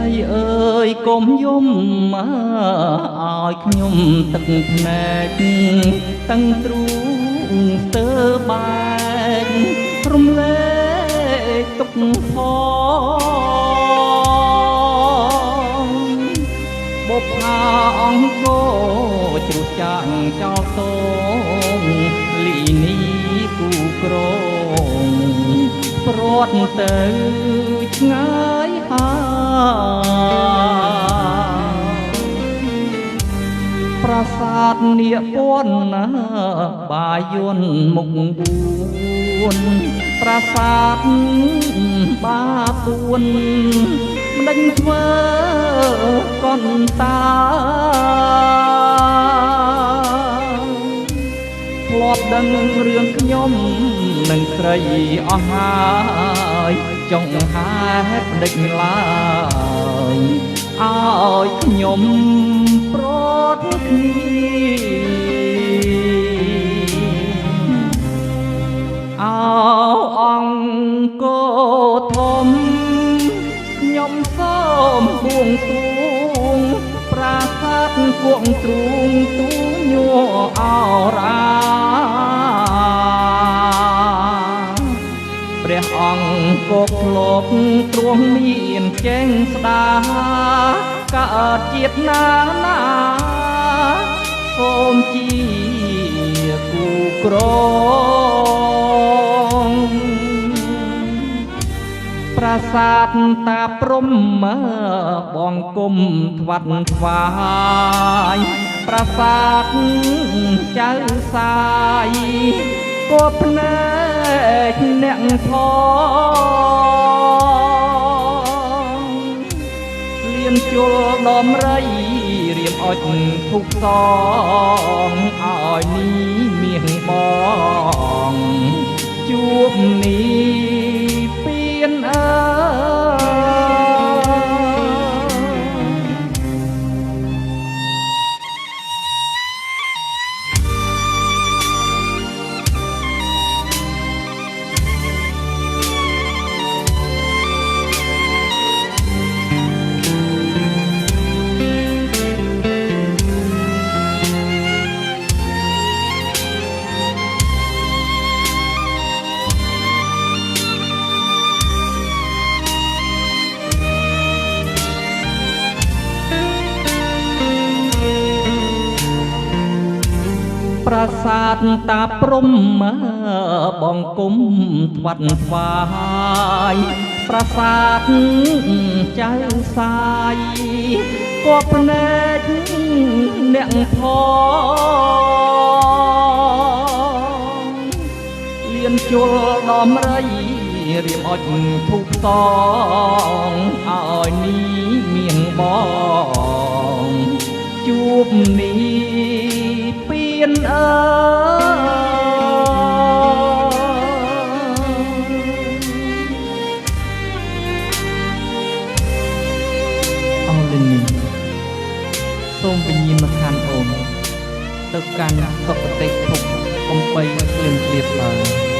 រីអើយកុំយំឲ្យខ្ញុំទឹកភ្នែកតឹងទ្រូងស្ទើបែករំលែកទុកផងបុប្ផាអង្គជ្រុះចាក់ចោលតងលីនីគូក្រងព្រាត់ទៅឆ្ងាយប្រាសាទនាគពន់ណាបាយ័នមុខបួនប្រាសាទបាពួនមិនដេញធ្វើកនតាធ្លាប់ដឹងរឿងខ្ញុំនឹងស្រីអស់ហើយចង់ហេតុដេចឡើយឲ្យខ្ញុំប្រត់គ្នាអង្គធំខ្ញុំសូមបួងសួងប្រាសាទគួងទ្រូងទូញ័រអរាព្រះអង្គក៏ធ្លាប់ទ្រង់មានចេងស្ដាកើតជាតិណាណាសូមជាគូក្រងប្រាសាទតាព្រំបងគុំថ្វាត់ថ្វាយប្រាសាទចៅសាយក៏ភ្នែកអ្នកផងលៀនជុលដំរីរៀមអុចធុកសងឲ្យនេះមាសបងជួបនេះពៀនអើប្រាសាទតាព្រំបងគុំថ្វាត់ថ្វាយប្រាសាទចៅសាយក៏ភ្នែកអ្នកផងលៀនជុលដំរីរៀមអុចធូបតងឲ្យនេះមានបងជួបនេះពៀនអើអរលីនីសូមវិញ្ញាណក្ខន្ធអូនទៅកាន់សុគតិភពកំបីគ្លៀងគ្លៀបឡើយ